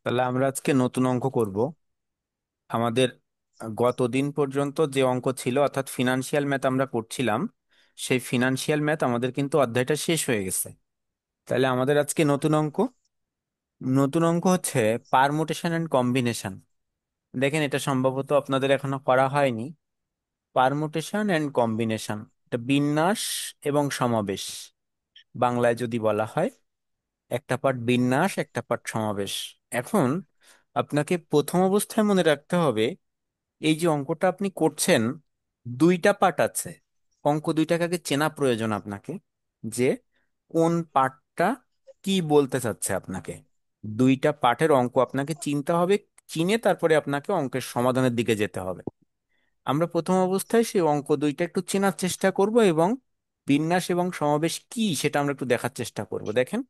তাহলে আমরা আজকে নতুন অঙ্ক করব। আমাদের গত দিন পর্যন্ত যে অঙ্ক ছিল অর্থাৎ ফিনান্সিয়াল ম্যাথ আমরা করছিলাম, সেই ফিনান্সিয়াল ম্যাথ আমাদের কিন্তু অধ্যায়টা শেষ হয়ে গেছে। তাহলে আমাদের আজকে নতুন অঙ্ক হচ্ছে পারমুটেশন এন্ড কম্বিনেশন। দেখেন, এটা সম্ভবত আপনাদের এখনো করা হয়নি। পারমুটেশন এন্ড কম্বিনেশন, এটা বিন্যাস এবং সমাবেশ। বাংলায় যদি বলা হয়, একটা পার্ট বিন্যাস, একটা পার্ট সমাবেশ। এখন আপনাকে প্রথম অবস্থায় মনে রাখতে হবে, এই যে অঙ্কটা আপনি করছেন, দুইটা পার্ট আছে। অঙ্ক দুইটাকে আগে চেনা প্রয়োজন আপনাকে, যে কোন পার্টটা কি বলতে চাচ্ছে আপনাকে। দুইটা পার্টের অঙ্ক আপনাকে চিনতে হবে। চিনে তারপরে আপনাকে অঙ্কের সমাধানের দিকে যেতে হবে। আমরা প্রথম অবস্থায় সেই অঙ্ক দুইটা একটু চেনার চেষ্টা করব, এবং বিন্যাস এবং সমাবেশ কি সেটা আমরা একটু দেখার চেষ্টা করব। দেখেন,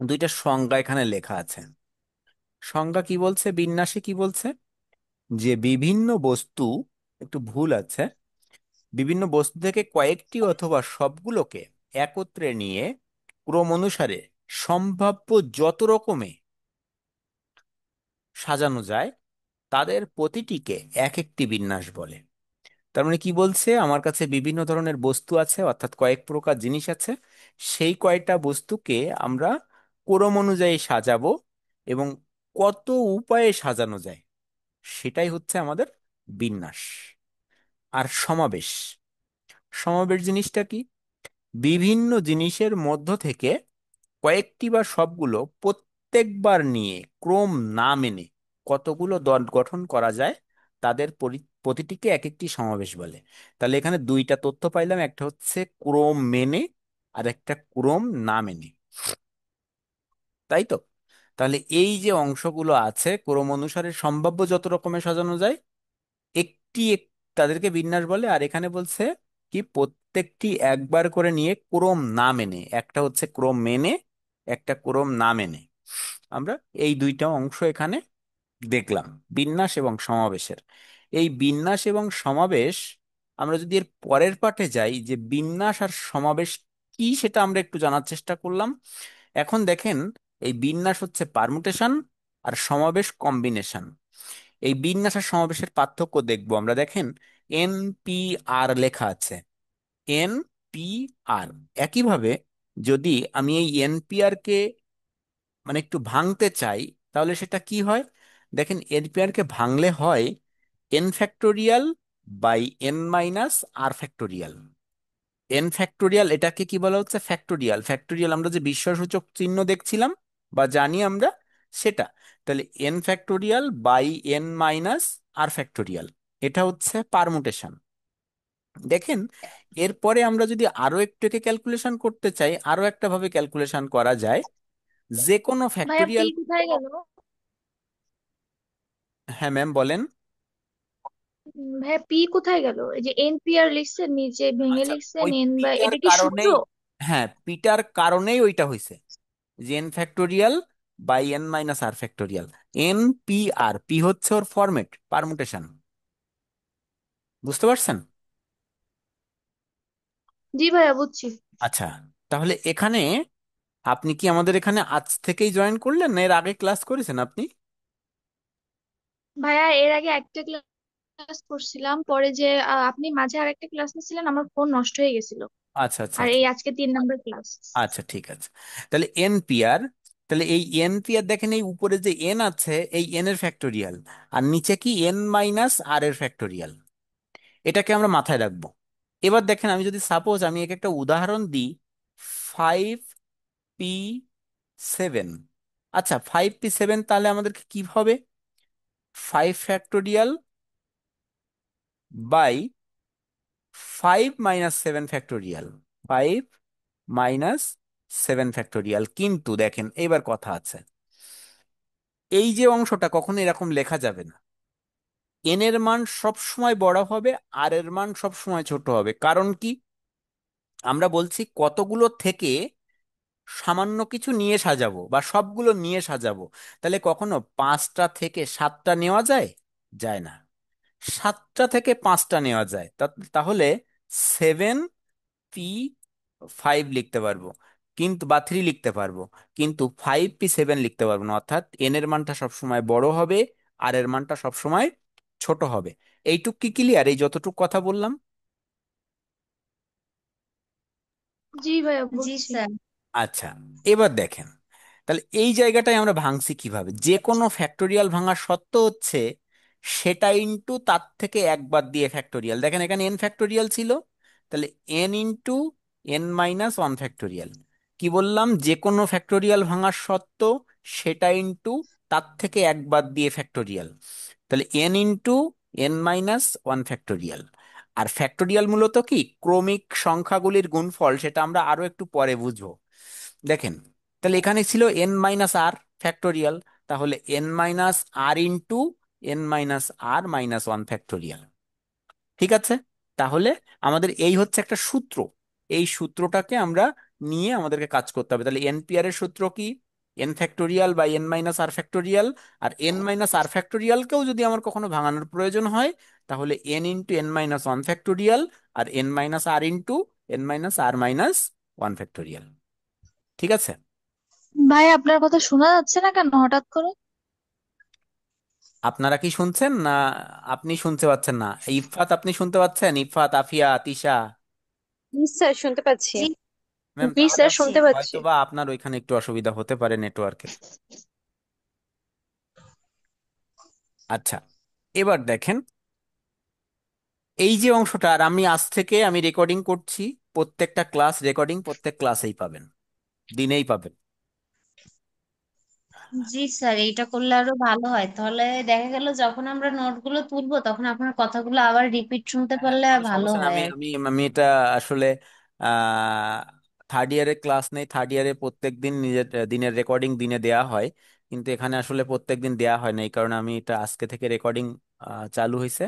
দুইটা সংজ্ঞা এখানে লেখা আছে। সংজ্ঞা কি বলছে, বিন্যাসে কি বলছে, যে বিভিন্ন বস্তু, একটু ভুল আছে, বিভিন্ন বস্তু থেকে কয়েকটি অথবা সবগুলোকে একত্রে নিয়ে ক্রম অনুসারে সম্ভাব্য যত রকমে সাজানো যায়, তাদের প্রতিটিকে এক একটি বিন্যাস বলে। তার মানে কি বলছে, আমার কাছে বিভিন্ন ধরনের বস্তু আছে, অর্থাৎ কয়েক প্রকার জিনিস আছে। সেই কয়টা বস্তুকে আমরা ক্রম অনুযায়ী সাজাবো, এবং কত উপায়ে সাজানো যায় সেটাই হচ্ছে আমাদের বিন্যাস। আর সমাবেশ, সমাবেশ জিনিসটা কি, বিভিন্ন জিনিসের মধ্য থেকে কয়েকটি বা সবগুলো প্রত্যেকবার নিয়ে ক্রম না মেনে কতগুলো দল গঠন করা যায়, তাদের প্রতিটিকে এক একটি সমাবেশ বলে। তাহলে এখানে দুইটা তথ্য পাইলাম, একটা হচ্ছে ক্রম মেনে, আর একটা ক্রম না মেনে, তাই তো? তাহলে এই যে অংশগুলো আছে, ক্রম অনুসারে সম্ভাব্য যত রকমের সাজানো যায়, তাদেরকে বিন্যাস বলে। আর এখানে বলছে কি, প্রত্যেকটি একবার করে নিয়ে ক্রম না মেনে, একটা হচ্ছে ক্রম মেনে, একটা ক্রম না মেনে। আমরা এই দুইটা অংশ এখানে দেখলাম, বিন্যাস এবং সমাবেশের। এই বিন্যাস এবং সমাবেশ, আমরা যদি এর পরের পাঠে যাই, যে বিন্যাস আর সমাবেশ কি সেটা আমরা একটু জানার চেষ্টা করলাম। এখন দেখেন, এই বিন্যাস হচ্ছে পারমুটেশন, আর সমাবেশ কম্বিনেশন। এই বিন্যাস আর সমাবেশের পার্থক্য দেখবো আমরা। দেখেন, NPR লেখা আছে, NPR। একইভাবে যদি আমি এই NPR কে মানে একটু ভাঙতে চাই, তাহলে সেটা কি হয়? দেখেন, NPR কে ভাঙলে হয় N ফ্যাক্টোরিয়াল/N−R ফ্যাক্টোরিয়াল। N ফ্যাক্টোরিয়াল, এটাকে কি বলা হচ্ছে, ফ্যাক্টোরিয়াল। ফ্যাক্টোরিয়াল আমরা যে বিস্ময়সূচক চিহ্ন দেখছিলাম বা জানি আমরা, সেটা। তাহলে N ফ্যাক্টোরিয়াল/N−R ফ্যাক্টোরিয়াল, এটা হচ্ছে পারমুটেশন। দেখেন, এরপরে আমরা যদি আরো একটু একে ক্যালকুলেশন করতে চাই, আরো একটা ভাবে ক্যালকুলেশন করা যায়, যে কোনো ভাইয়া পি ফ্যাক্টোরিয়াল। কোথায় গেল? হ্যাঁ ম্যাম, বলেন। ভাইয়া পি কোথায় গেল? এই যে এনপিআর লিখছেন, নিচে ভেঙে আচ্ছা, লিখছেন ওই এন, বা পিটার এটা কি সূত্র? কারণেই, হ্যাঁ পিটার কারণেই ওইটা হয়েছে, যে N ফ্যাক্টোরিয়াল/N−R ফ্যাক্টোরিয়াল। NPR হচ্ছে ওর ফরম্যাট, পারমুটেশন। বুঝতে পারছেন? জি ভাইয়া, বুঝছি। আচ্ছা, তাহলে এখানে আপনি কি আমাদের এখানে আজ থেকেই জয়েন করলেন, না এর আগে ক্লাস করেছেন আপনি? ভাইয়া এর আগে একটা ক্লাস করছিলাম, পরে যে আপনি মাঝে আর একটা ক্লাস নিছিলেন, আমার ফোন নষ্ট হয়ে গেছিল। আচ্ছা আচ্ছা আর আচ্ছা। এই আজকে 3 নম্বর ক্লাস। আচ্ছা ঠিক আছে। তাহলে NPR, তাহলে এই NPR দেখেন, এই উপরে যে N আছে, এই N এর ফ্যাক্টোরিয়াল, আর নিচে কি N−R এর ফ্যাক্টোরিয়াল। এটাকে আমরা মাথায় রাখবো। এবার দেখেন, আমি যদি সাপোজ আমি একে একটা উদাহরণ দিই, 5P7। আচ্ছা, 5P7, তাহলে আমাদেরকে কি হবে, 5 ফ্যাক্টোরিয়াল/5−7 ফ্যাক্টোরিয়াল। 5−7 ফ্যাক্টোরিয়াল। কিন্তু দেখেন, এবার কথা আছে, এই যে অংশটা কখনো এরকম লেখা যাবে না। এন এর মান সব সময় বড় হবে, আর এর মান সব সময় ছোট হবে। কারণ কি, আমরা বলছি কতগুলো থেকে সামান্য কিছু নিয়ে সাজাবো বা সবগুলো নিয়ে সাজাবো। তাহলে কখনো 5টা থেকে 7টা নেওয়া যায়? যায় না। 7টা থেকে 5টা নেওয়া যায়। তাহলে 7P5 লিখতে পারবো। কিন্তু বা 3 লিখতে পারবো, কিন্তু 5p7 লিখতে পারবো না। অর্থাৎ এন এর মানটা সবসময় বড় হবে, আর এর মানটা সবসময় ছোট হবে। এইটুক কি ক্লিয়ার, এই যতটুক কথা বললাম? জি ভাইয়া জি বুঝছি। স্যার। আচ্ছা, এবার দেখেন, তাহলে এই জায়গাটায় আমরা ভাঙছি কিভাবে? যে কোনো ফ্যাক্টোরিয়াল ভাঙার শর্ত হচ্ছে সেটা ইনটু তার থেকে একবার দিয়ে ফ্যাক্টোরিয়াল। দেখেন এখানে এন ফ্যাক্টোরিয়াল ছিল, তাহলে এন ইনটু n-1 ফ্যাক্টোরিয়াল। কি বললাম? যে কোনো ফ্যাক্টোরিয়াল ভাঙার শর্ত সেটা ইনটু তার থেকে একবার দিয়ে ফ্যাক্টোরিয়াল। তাহলে n-1 ফ্যাক্টোরিয়াল। আর ফ্যাক্টোরিয়াল মূলত কি, ক্রমিক সংখ্যাগুলির গুণফল, সেটা আমরা আরো একটু পরে বুঝবো। দেখেন, তাহলে এখানে ছিল n-r ফ্যাক্টোরিয়াল, তাহলে n-r ইন্টু n-r-1 ফ্যাক্টোরিয়াল। ঠিক আছে? তাহলে আমাদের এই হচ্ছে একটা সূত্র, এই সূত্রটাকে আমরা নিয়ে আমাদেরকে কাজ করতে হবে। তাহলে এনপিআর এর সূত্র কি? n ফ্যাক্টোরিয়াল/n-r factorial. আর n-r ফ্যাক্টোরিয়ালকেও যদি আমার কখনো ভাঙানোর প্রয়োজন হয়, তাহলে n ইন্টু n-1 ফ্যাক্টোরিয়াল আর n-r ইন্টু n-r-1 ফ্যাক্টোরিয়াল। ঠিক আছে? ভাই আপনার কথা শোনা যাচ্ছে না কেন হঠাৎ করে? আপনারা কি শুনছেন না? আপনি শুনতে পাচ্ছেন না? ইফাত, আপনি শুনতে পাচ্ছেন? ইফাত, আফিয়া, তিশা? জি স্যার, শুনতে পাচ্ছি। জি। ম্যাম, জি তাহলে স্যার শুনতে পাচ্ছি। হয়তোবা আপনার ওইখানে একটু অসুবিধা হতে পারে নেটওয়ার্কের। আচ্ছা, এবার দেখেন, এই যে অংশটা, আর আমি আজ থেকে আমি রেকর্ডিং করছি, প্রত্যেকটা ক্লাস রেকর্ডিং প্রত্যেক ক্লাসেই পাবেন, দিনেই পাবেন। জি স্যার, এইটা করলে আরো ভালো হয়। তাহলে দেখা গেল যখন আমরা নোটগুলো তুলবো তখন আপনার কথাগুলো আবার রিপিট শুনতে হ্যাঁ, পারলে কোনো ভালো সমস্যা না। হয় আমি আর আমি আমি এটা আসলে থার্ড ইয়ারের ক্লাস নেই, থার্ড ইয়ারে প্রত্যেক দিন নিজের দিনের রেকর্ডিং দিনে দেয়া হয়, কিন্তু এখানে আসলে প্রত্যেক দিন দেয়া হয় না। এই কারণে আমি এটা আজকে থেকে রেকর্ডিং চালু হয়েছে,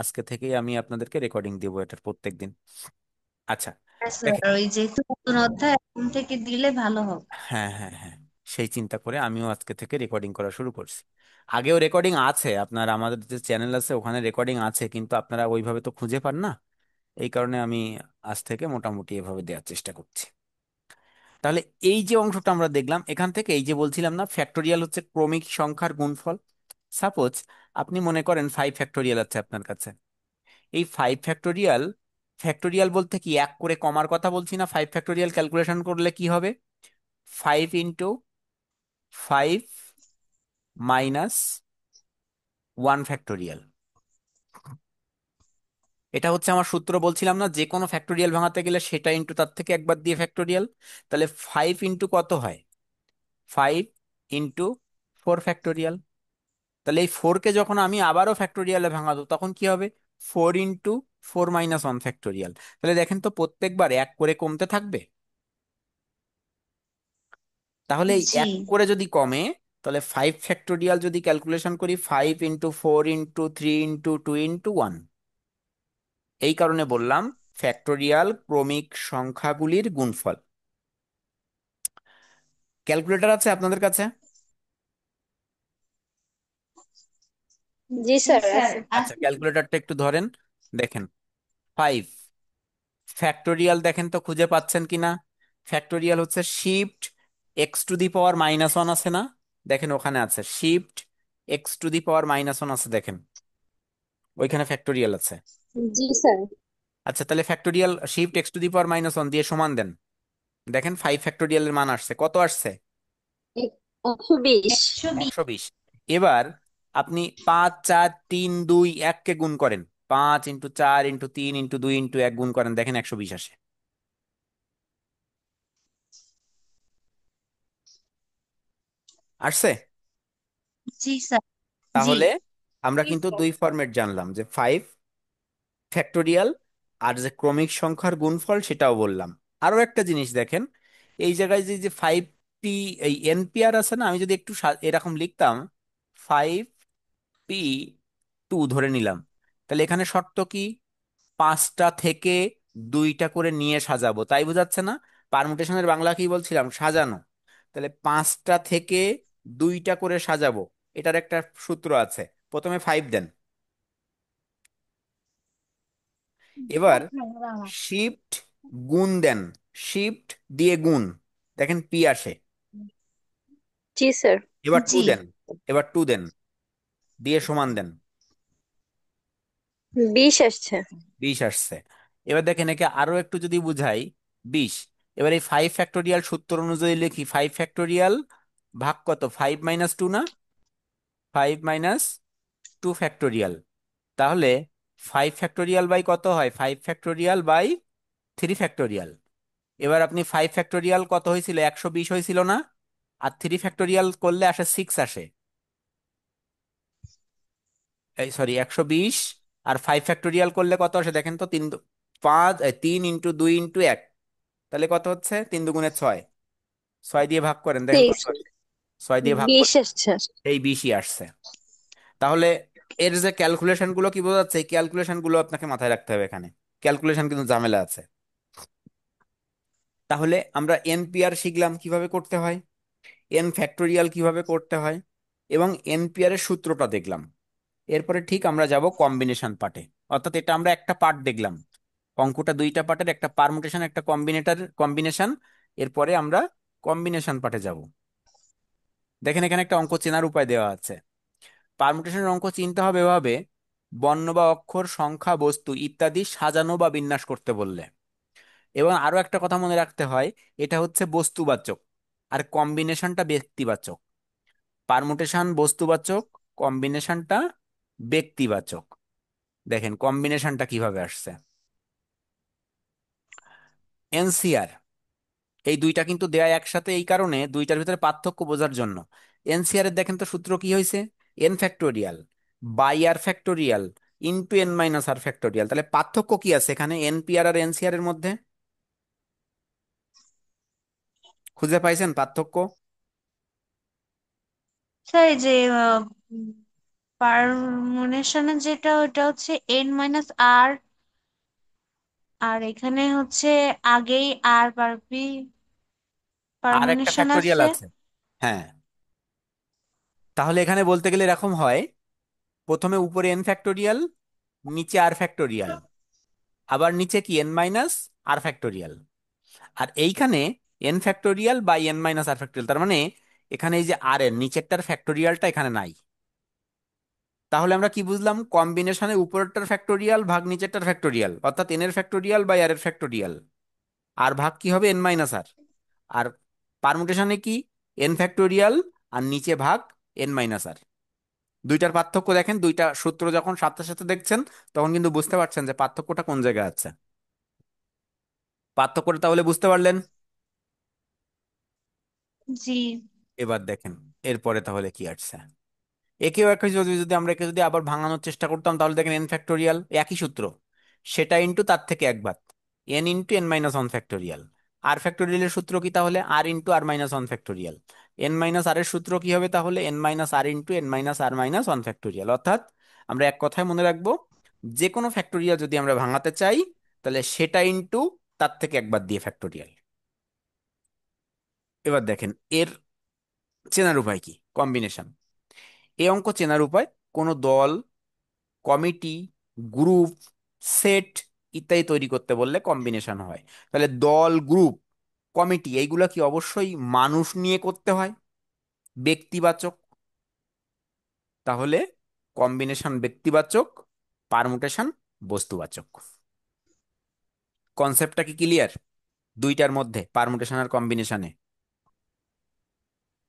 আজকে থেকেই আমি আপনাদেরকে রেকর্ডিং দিব এটার প্রত্যেক দিন। আচ্ছা, হ্যাঁ স্যার, দেখেন। ওই যেহেতু নতুন অধ্যায় এখন থেকে দিলে ভালো হবে। হ্যাঁ, হ্যাঁ, হ্যাঁ, সেই চিন্তা করে আমিও আজকে থেকে রেকর্ডিং করা শুরু করছি। আগেও রেকর্ডিং আছে, আপনার আমাদের যে চ্যানেল আছে ওখানে রেকর্ডিং আছে, কিন্তু আপনারা ওইভাবে তো খুঁজে পান না। এই কারণে আমি আজ থেকে মোটামুটি এভাবে দেওয়ার চেষ্টা করছি। তাহলে এই যে অংশটা আমরা দেখলাম, এখান থেকে এই যে বলছিলাম না, ফ্যাক্টোরিয়াল হচ্ছে ক্রমিক সংখ্যার গুণফল। সাপোজ আপনি মনে করেন 5 ফ্যাক্টোরিয়াল আছে আপনার কাছে। এই 5 ফ্যাক্টোরিয়াল, ফ্যাক্টোরিয়াল বলতে কি, এক করে কমার কথা বলছি না। 5 ফ্যাক্টোরিয়াল ক্যালকুলেশন করলে কি হবে? 5 ইন্টু 5 মাইনাস 1 ফ্যাক্টোরিয়াল। এটা হচ্ছে আমার সূত্র, বলছিলাম না, যে কোনো ফ্যাক্টোরিয়াল ভাঙাতে গেলে সেটা ইন্টু তার থেকে একবার দিয়ে ফ্যাক্টোরিয়াল। তাহলে 5 ইন্টু কত হয়? 5 ইন্টু 4 ফ্যাক্টোরিয়াল। তাহলে এই 4কে যখন আমি আবারও ফ্যাক্টোরিয়ালে ভাঙাবো তখন কি হবে? 4 ইন্টু 4 মাইনাস 1 ফ্যাক্টোরিয়াল। তাহলে দেখেন তো, প্রত্যেকবার এক করে কমতে থাকবে। তাহলে এই জি এক করে যদি কমে, তাহলে 5 ফ্যাক্টোরিয়াল যদি ক্যালকুলেশন করি, 5 ইন্টু 4 ইন্টু 2 ইন্টু 1। এই কারণে বললাম ফ্যাক্টোরিয়াল ক্রমিক সংখ্যাগুলির গুণফল। ক্যালকুলেটর আছে আপনাদের কাছে? জি জি স্যার, স্যার আছে। আচ্ছা, ক্যালকুলেটরটা একটু ধরেন, দেখেন। 5 ফ্যাক্টোরিয়াল দেখেন তো খুঁজে পাচ্ছেন কিনা? ফ্যাক্টোরিয়াল হচ্ছে শিফট x⁻⁻1 আছে না? দেখেন ওখানে আছে শিফট x⁻⁻1 আছে, দেখেন ওইখানে ফ্যাক্টোরিয়াল আছে। জি স্যার। আচ্ছা, তাহলে ফ্যাক্টোরিয়াল শিফট x⁻⁻1 দিয়ে সমান দেন। দেখেন 5 ফ্যাক্টোরিয়ালের মান আসছে, কত আসছে? 120। 120। এবার আপনি 5 4 3 2 1 কে গুণ করেন, 5 ইন্টু 4 ইন্টু 3 ইন্টু 2 ইন্টু 1 গুণ করেন, দেখেন 120 আসে। আসছে? জি স্যার। জি। তাহলে আমরা কিন্তু দুই ফরম্যাট জানলাম, যে 5 ফ্যাক্টোরিয়াল আর যে ক্রমিক সংখ্যার গুণফল সেটাও বললাম। আরো একটা জিনিস দেখেন, এই জায়গায় যে যে 5p, এই এনপিআর আছে না, আমি যদি একটু এরকম লিখতাম 5p2 ধরে নিলাম, তাহলে এখানে শর্ত কি? 5টা থেকে 2টা করে নিয়ে সাজাবো, তাই বোঝাচ্ছে না? পারমুটেশনের বাংলা কি বলছিলাম? সাজানো। তাহলে 5টা থেকে 2টা করে সাজাবো, এটার একটা সূত্র আছে। প্রথমে 5 দেন, এবার শিফট গুণ দেন, শিফট দিয়ে গুণ। দেখেন পি আসে। জি স্যার। এবার টু জি। দেন, এবার টু দেন, দিয়ে সমান দেন। 20 আসছে। 20 আসছে। এবার দেখেন একে আরো একটু যদি বুঝাই, 20, এবার এই 5 ফ্যাক্টোরিয়াল সূত্র অনুযায়ী লিখি, 5 ফ্যাক্টোরিয়াল ভাগ কত, 5 - 2 না, 5 - 2 ফ্যাক্টোরিয়াল। তাহলে 5 ফ্যাক্টোরিয়াল বাই কত হয়, 5 ফ্যাক্টোরিয়াল বাই 3 ফ্যাক্টোরিয়াল। এবার আপনি 5 ফ্যাক্টোরিয়াল কত হয়েছিল, 120 হয়েছিল না, আর 3 ফ্যাক্টোরিয়াল করলে আসে 6 আসে, এই সরি 120, আর 5 ফ্যাক্টোরিয়াল করলে কত আসে দেখেন তো, 5, 3 × 2 × 1, তাহলে কত হচ্ছে, 3 × 2 = 6, 6 দিয়ে ভাগ করেন দেখেন কত 6। আসে, 6 দিয়ে ভাগ 20 করলে আসছে। এই 20ই আসছে। তাহলে এর যে ক্যালকুলেশন গুলো কি বোঝাচ্ছে, এই ক্যালকুলেশন গুলো আপনাকে মাথায় রাখতে হবে, এখানে ক্যালকুলেশন কিন্তু ঝামেলা আছে। তাহলে আমরা এনপিআর শিখলাম কিভাবে করতে হয়, এন ফ্যাক্টোরিয়াল কিভাবে করতে হয়, এবং এনপিআর এর সূত্রটা দেখলাম। এরপরে ঠিক আমরা যাব কম্বিনেশন পার্টে, অর্থাৎ এটা আমরা একটা পার্ট দেখলাম, অঙ্কটা দুইটা পার্টের, একটা পারমুটেশন একটা কম্বিনেশন। এরপরে আমরা কম্বিনেশন পার্টে যাব। দেখেন এখানে একটা অঙ্ক চেনার উপায় দেওয়া আছে। পারমুটেশনের অঙ্ক চিনতে হবে এভাবে, বর্ণ বা অক্ষর, সংখ্যা, বস্তু ইত্যাদি সাজানো বা বিন্যাস করতে বললে। এবং আরো একটা কথা মনে রাখতে হয়, এটা হচ্ছে বস্তুবাচক, আর কম্বিনেশনটা ব্যক্তিবাচক। পারমুটেশন বস্তুবাচক, কম্বিনেশনটা ব্যক্তিবাচক। দেখেন কম্বিনেশনটা কিভাবে আসছে, এনসিআর, এই দুইটা কিন্তু দেয়া একসাথে এই কারণে, দুইটার ভিতরে পার্থক্য বোঝার জন্য। এনসিআর এর দেখেন তো সূত্র কি হয়েছে, n factorial by r factorial into n - r factorial. তাহলে পার্থক্য কি আছে এখানে এনপিআর আর এনসিআর এর মধ্যে, খুঁজে পাইছেন পার্থক্য? স্যার এই যে পারমুনেশনের যেটা ওটা হচ্ছে n - r, আর এখানে হচ্ছে আগেই আর পারবি আর একটা পারমুনেশন ফ্যাক্টোরিয়াল আছে। আছে, হ্যাঁ। তাহলে এখানে বলতে গেলে এরকম হয়, প্রথমে উপরে এন ফ্যাক্টোরিয়াল, নিচে আর ফ্যাক্টোরিয়াল, আবার নিচে কি n - r ফ্যাক্টোরিয়াল। আর এইখানে N factorial by n - r factorial, তার মানে এখানে এই যে আর এর নিচেরটার ফ্যাক্টোরিয়ালটা এখানে নাই। তাহলে আমরা কি বুঝলাম, কম্বিনেশনে উপরেরটার ফ্যাক্টোরিয়াল ভাগ নিচেরটার ফ্যাক্টোরিয়াল, অর্থাৎ এন এর ফ্যাক্টোরিয়াল বাই আর এর ফ্যাক্টোরিয়াল, আর ভাগ কি হবে n - r। আর পারমুটেশনে কি, এন ফ্যাক্টোরিয়াল আর নিচে ভাগ n - r। দুইটার পার্থক্য দেখেন, দুইটা সূত্র যখন সাথে সাথে দেখছেন তখন কিন্তু বুঝতে পারছেন যে পার্থক্যটা কোন জায়গায় আছে। পার্থক্যটা তাহলে বুঝতে পারলেন। জি। এবার দেখেন এরপরে তাহলে কি আসছে, একেও একই যদি যদি আমরা একে যদি আবার ভাঙানোর চেষ্টা করতাম, তাহলে দেখেন এন ফ্যাক্টোরিয়াল একই সূত্র, সেটা ইন্টু তার থেকে এক ঘাত, n × n - 1 ফ্যাক্টোরিয়াল। আর ফ্যাক্টোরিয়ালের সূত্র কি তাহলে, r × r - 1 factorial. n - r এর সূত্র কি হবে তাহলে, n - r × n - r - 1 factorial. অর্থাৎ আমরা এক কথায় মনে রাখবো, যে কোনো ফ্যাক্টোরিয়াল যদি আমরা ভাঙাতে চাই, তাহলে সেটা ইন্টু তার থেকে একবার দিয়ে ফ্যাক্টোরিয়াল। এবার দেখেন এর চেনার উপায় কি, কম্বিনেশন। এই অঙ্ক চেনার উপায়, কোনো দল, কমিটি, গ্রুপ, সেট ইত্যাদি তৈরি করতে বললে কম্বিনেশন হয়। তাহলে দল, গ্রুপ, কমিটি এইগুলা কি অবশ্যই মানুষ নিয়ে করতে হয়, ব্যক্তিবাচক। তাহলে কম্বিনেশন ব্যক্তিবাচক, পারমুটেশন বস্তুবাচক। কনসেপ্টটা কি ক্লিয়ার দুইটার মধ্যে, পারমুটেশন আর কম্বিনেশনে?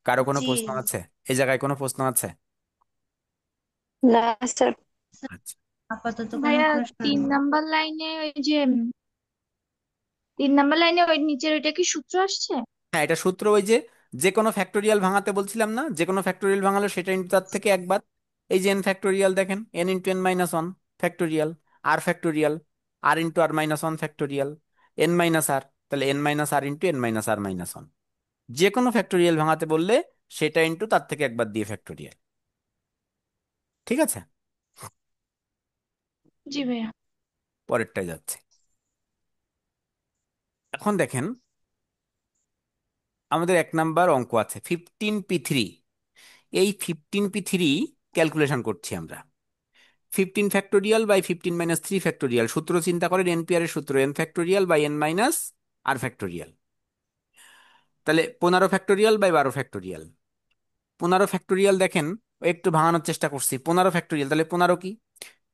কারো কোনো জি। প্রশ্ন আছে, এই জায়গায় কোনো প্রশ্ন আছে? না স্যার। আচ্ছা, আপাতত কোনো ভাইয়া, প্রশ্ন তিন নেই। নাম্বার লাইনে ওই যে 3 নাম্বার লাইনে ওই নিচের ওইটা কি সূত্র আসছে? হ্যাঁ এটা সূত্র, ওই যে যে কোনো ফ্যাক্টোরিয়াল ভাঙাতে বলছিলাম না, যে কোনো ফ্যাক্টোরিয়াল ভাঙালো সেটা ইন্টু তার থেকে একবার। এই যে এন ফ্যাক্টোরিয়াল দেখেন, n × n - 1 ফ্যাক্টোরিয়াল, আর factorial, r × r - 1 factorial, n - r, তাহলে n - r × n - r - 1। যে কোনো ফ্যাক্টোরিয়াল ভাঙাতে বললে সেটা ইন্টু তার থেকে একবার দিয়ে ফ্যাক্টোরিয়াল। ঠিক আছে, জি ভাইয়া। পরেরটায় যাচ্ছে। এখন দেখেন আমাদের 1 নাম্বার অঙ্ক আছে 15p3। এই 15p3 ক্যালকুলেশন করছি আমরা। 15 ফ্যাক্টোরিয়াল বাই 15 - 3 ফ্যাক্টোরিয়াল, সূত্র চিন্তা করেন এনপিআর এর সূত্র, n factorial by n - r factorial. তাহলে 15 ফ্যাক্টোরিয়াল বাই 12 ফ্যাক্টোরিয়াল। 15 ফ্যাক্টোরিয়াল দেখেন, ও একটু ভাঙানোর চেষ্টা করছি। 15 ফ্যাক্টোরিয়াল তাহলে 15 কি,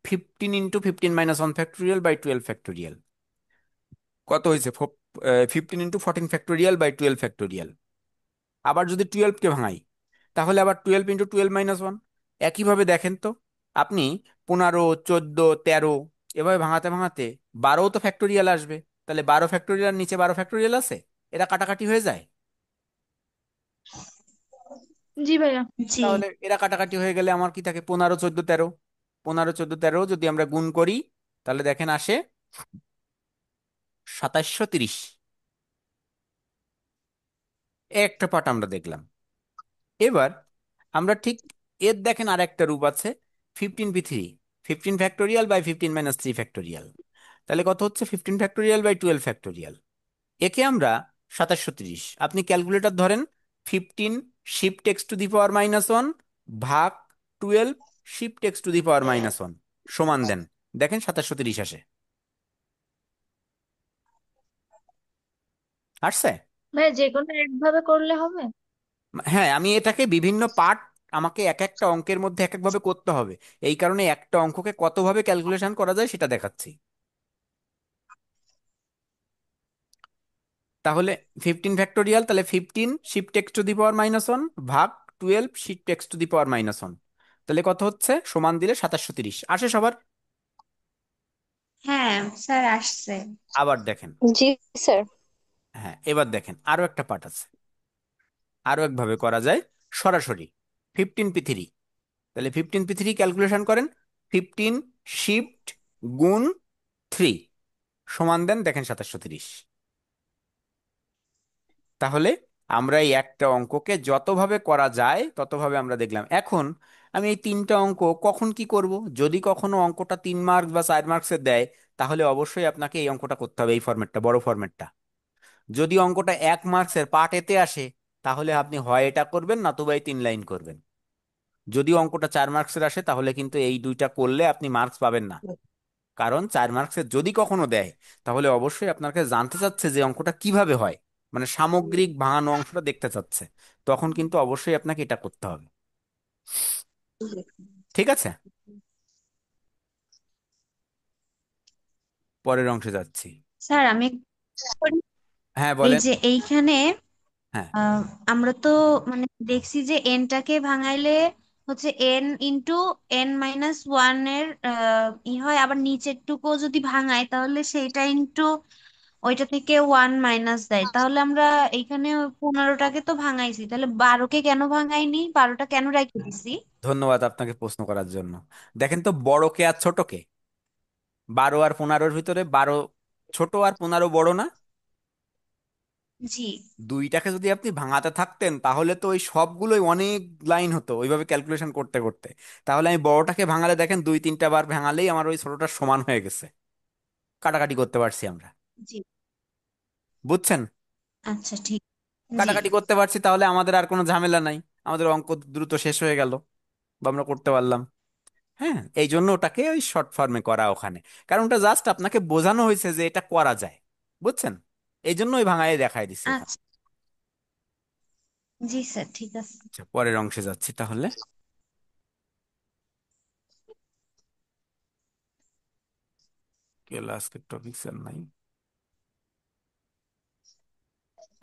15 × 15 - 1 ফ্যাক্টোরিয়াল বাই 12 ফ্যাক্টোরিয়াল। কত হয়েছে? 15 × 14 ফ্যাক্টোরিয়াল বাই 12 ফ্যাক্টোরিয়াল। আবার যদি 12কে ভাঙাই, তাহলে আবার 12 × 12 - 1। একইভাবে দেখেন তো আপনি, 15, 14, 13 এভাবে ভাঙাতে ভাঙাতে 12ও তো ফ্যাক্টোরিয়াল আসবে। তাহলে 12 ফ্যাক্টোরিয়াল নিচে 12 ফ্যাক্টোরিয়াল আছে, এরা কাটাকাটি হয়ে যায়। জি ভাইয়া। জি। তাহলে এরা কাটাকাটি হয়ে গেলে আমার কি থাকে? 15, 14, 13। 15, 14, 13 যদি আমরা গুণ করি, তাহলে দেখেন আসে 2730। একটা পার্ট আমরা দেখলাম। এবার আমরা ঠিক এর দেখেন আর একটা রূপ আছে, 15p3, 15 ফ্যাক্টোরিয়াল বাই 15 - 3 ফ্যাক্টোরিয়াল। তাহলে কত হচ্ছে? 15 ফ্যাক্টোরিয়াল বাই 12 ফ্যাক্টোরিয়াল। একে আমরা 2730, আপনি ক্যালকুলেটর ধরেন, 15 শিফট x⁻⁻1 ভাগ 12 শিফট x⁻⁻1 সমান দেন, দেখেন 2730 আসে। আসছে? ভাইয়া যে কোনো একভাবে করলে হবে? হ্যাঁ, আমি এটাকে বিভিন্ন পার্ট, আমাকে এক একটা অঙ্কের মধ্যে এক একভাবে করতে হবে। এই কারণে একটা অঙ্ককে কতভাবে ক্যালকুলেশন করা যায় সেটা দেখাচ্ছি। তাহলে 15 ফ্যাক্টোরিয়াল, তাহলে 15 শিফট x⁻⁻1 ভাগ 12 শিফট x⁻⁻1, তাহলে কত হচ্ছে? সমান দিলে 2730 আসে সবার। হ্যাঁ স্যার, আসছে। আবার দেখেন, জি স্যার। হ্যাঁ এবার দেখেন আরো একটা পার্ট আছে, আরো একভাবে করা যায় সরাসরি। 15p3, তাহলে 15p3 ক্যালকুলেশন করেন, 15 শিফট গুণ 3 সমান দেন, দেখেন 2730। তাহলে আমরা এই একটা অঙ্ককে যতভাবে করা যায় ততভাবে আমরা দেখলাম। এখন আমি এই তিনটা অঙ্ক কখন কি করব? যদি কখনো অঙ্কটা 3 মার্কস বা 4 মার্কসের দেয়, তাহলে অবশ্যই আপনাকে এই অঙ্কটা করতে হবে, এই ফরম্যাটটা, বড় ফরম্যাটটা। যদি অঙ্কটা 1 মার্কসের পার্ট এতে আসে, তাহলে আপনি হয় এটা করবেন, নতুবা এই 3 লাইন করবেন। যদি অঙ্কটা 4 মার্কসের আসে, তাহলে কিন্তু এই দুইটা করলে আপনি মার্কস পাবেন না। কারণ 4 মার্কসের যদি কখনো দেয়, তাহলে অবশ্যই আপনাকে জানতে চাচ্ছে যে অঙ্কটা কিভাবে হয়, মানে সামগ্রিক ভাঙানো অংশটা দেখতে চাচ্ছে। তখন কিন্তু অবশ্যই আপনাকে এটা করতে হবে। ঠিক আছে, পরের অংশে যাচ্ছি। স্যার আমি হ্যাঁ এই বলেন। যে এইখানে হ্যাঁ, আহ, আমরা তো মানে দেখছি যে এনটাকে ভাঙাইলে হচ্ছে n × n - 1 এর হয়, আবার নিচের টুকু যদি ভাঙাই তাহলে সেইটা ইন্টু ওইটা থেকে 1 - দেয়। তাহলে আমরা এইখানে 15টাকে তো ভাঙাইছি, তাহলে 12কে কেন ভাঙাইনি, 12টা কেন রাখি দিছি? ধন্যবাদ আপনাকে প্রশ্ন করার জন্য। দেখেন তো, বড়কে আর ছোটকে, 12 আর 15-র ভিতরে 12 ছোট আর 15 বড় না? জি। দুইটাকে যদি আপনি ভাঙাতে থাকতেন, তাহলে তো ওই সবগুলোই অনেক লাইন হতো ওইভাবে ক্যালকুলেশন করতে করতে। তাহলে আমি বড়টাকে ভাঙালে, দেখেন 2-3টা বার ভাঙালেই আমার ওই ছোটটা সমান হয়ে গেছে, কাটাকাটি করতে পারছি আমরা। জি। বুঝছেন? আচ্ছা, ঠিক। জি। কাটাকাটি করতে পারছি, তাহলে আমাদের আর কোনো ঝামেলা নাই, আমাদের অঙ্ক দ্রুত শেষ হয়ে গেল বা আমরা করতে পারলাম। হ্যাঁ, এই জন্য ওটাকে ওই শর্ট ফর্মে করা ওখানে, কারণ ওটা জাস্ট আপনাকে বোঝানো হয়েছে যে এটা করা যায়। বুঝছেন? এই জন্য ওই ভাঙায় দেখাই দিছি ওখানে। আচ্ছা। জি স্যার, ঠিক আছে। আচ্ছা, পরের অংশে যাচ্ছি তাহলে। আজকের টপিক স্যার নাই।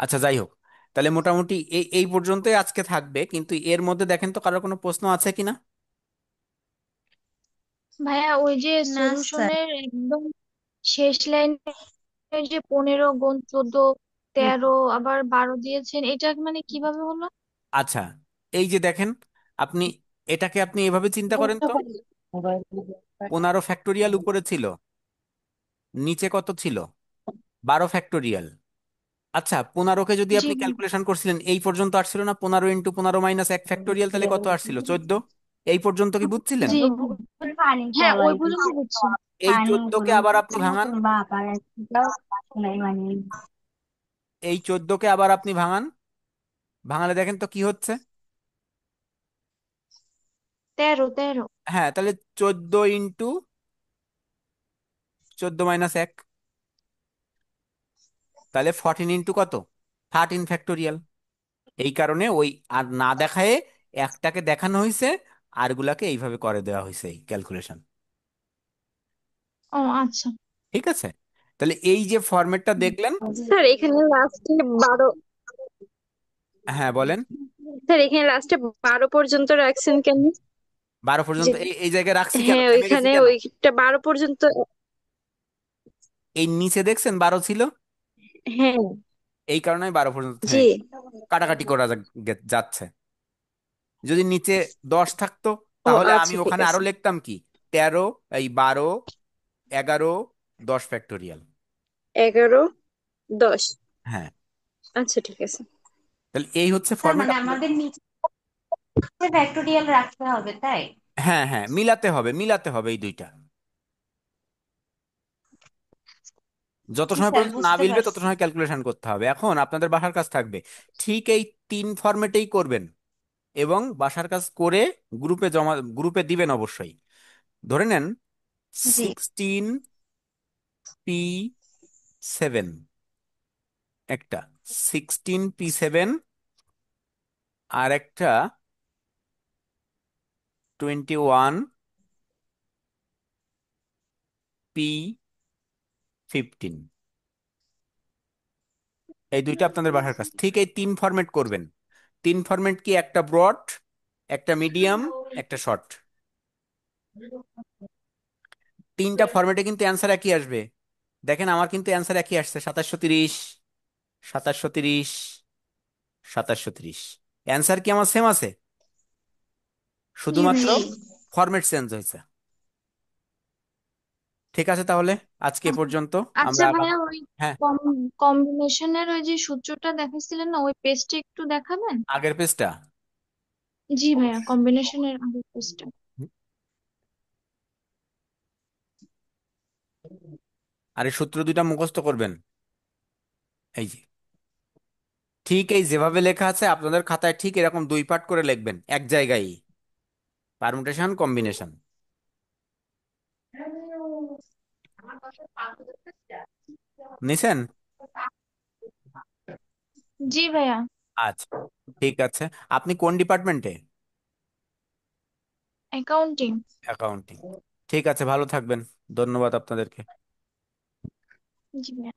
আচ্ছা, যাই হোক, তাহলে মোটামুটি এই এই পর্যন্তই আজকে থাকবে, কিন্তু এর মধ্যে দেখেন তো কারোর কোনো প্রশ্ন আছে কিনা। ভাইয়া ওই যে না স্যার। সলিউশনের একদম শেষ লাইনের যে 15, 14, 13 আবার 12 দিয়েছেন, এটা মানে কিভাবে হলো? আচ্ছা, এই যে দেখেন, আপনি এটাকে আপনি এভাবে চিন্তা করেন তো, 15 ফ্যাক্টোরিয়াল উপরে ছিল, নিচে কত ছিল? 12 ফ্যাক্টোরিয়াল। আচ্ছা, 15কে যদি জি আপনি জি ক্যালকুলেশন করছিলেন, এই পর্যন্ত আসছিল না? 15 × 15 - 1 ফ্যাক্টোরিয়াল, তাহলে কত আসছিল? 14। এই পর্যন্ত কি বুঝছিলেন? জি। হ্যাঁ, ওই পর্যন্ত বুঝছি। এই 14কে আবার আপনি ভাঙান, এই 14কে আবার আপনি ভাঙান, ভাঙালে দেখেন তো কি হচ্ছে। 13, 13। হ্যাঁ, তাহলে 14 × 14 - 1, তাহলে 14 ইন্টু কত? 13 ফ্যাক্টোরিয়াল। এই কারণে ওই আর না দেখায় একটাকে দেখানো হয়েছে, আরগুলাকে এইভাবে করে দেওয়া হয়েছে এই ক্যালকুলেশন। ও আচ্ছা। ঠিক আছে, তাহলে এই যে ফরম্যাটটা দেখলেন। স্যার এখানে লাস্টে 12, হ্যাঁ বলেন। স্যার এখানে লাস্টে 12 পর্যন্ত রাখছেন কেন? 12 যে পর্যন্ত এই জায়গায় রাখছি কেন, হ্যাঁ থেমে গেছি ওইখানে কেন? ওইটা 12 পর্যন্ত। এই নিচে দেখছেন 12 ছিল, হ্যাঁ। এই কারণে আমি 12 পর্যন্ত জি। থেমে গেছি। কাটাকাটি করা যাচ্ছে। যদি নিচে 10 থাকতো, ও তাহলে আমি আচ্ছা ঠিক ওখানে আরো আছে। লিখতাম কি, 13, এই 12, 11, 10 ফ্যাক্টোরিয়াল। 11, 10। হ্যাঁ, আচ্ছা ঠিক আছে। তাহলে এই হচ্ছে তার ফরম্যাট মানে আপনাদের। আমাদের নিচে ফ্যাক্টোরিয়াল রাখতে হবে, তাই? হ্যাঁ হ্যাঁ, মিলাতে হবে, মিলাতে হবে এই দুইটা। যত জি সময় স্যার, পর্যন্ত না বুঝতে মিলবে তত পারছি। সময় ক্যালকুলেশন করতে হবে। এখন আপনাদের বাসার কাজ থাকবে, ঠিক এই 3 ফরম্যাটেই করবেন, এবং বাসার কাজ করে গ্রুপে দিবেন অবশ্যই। ধরে নেন জি। 16P7, একটা 16P7, আর একটা 21P15। এই দুইটা আপনাদের বাসার কাজ, ঠিক এই 3 ফরম্যাট করবেন। 3 ফরম্যাট কি, একটা ব্রড, একটা মিডিয়াম, একটা শর্ট। 3টা ফরম্যাটে কিন্তু অ্যান্সার একই আসবে। দেখেন আমার কিন্তু অ্যান্সার একই আসছে, 2730, 2730, 2730। অ্যান্সার কি আমার সেম আছে, জি শুধুমাত্র ভাইয়া। ফরম্যাট চেঞ্জ হয়েছে। ঠিক আছে, তাহলে আজকে এ পর্যন্ত। আমরা আচ্ছা ভাইয়া, ওই হ্যাঁ, কম্বিনেশনের ওই যে সূত্রটা দেখাইছিলেন না, ওই পেজটা একটু দেখাবেন? আগের পেজটা। জি ভাইয়া, কম্বিনেশনের আগের পেজটা। আর এই সূত্র দুইটা মুখস্থ করবেন। এই যে ঠিক এই যেভাবে লেখা আছে আপনাদের খাতায়, ঠিক এরকম 2 পার্ট করে লিখবেন এক জায়গায়, পারমুটেশন কম্বিনেশন। নিছেন? জি ভাইয়া। আচ্ছা, ঠিক আছে। আপনি কোন ডিপার্টমেন্টে? অ্যাকাউন্টিং। অ্যাকাউন্টিং। ঠিক আছে, ভালো থাকবেন। ধন্যবাদ আপনাদেরকে। জি ভাইয়া।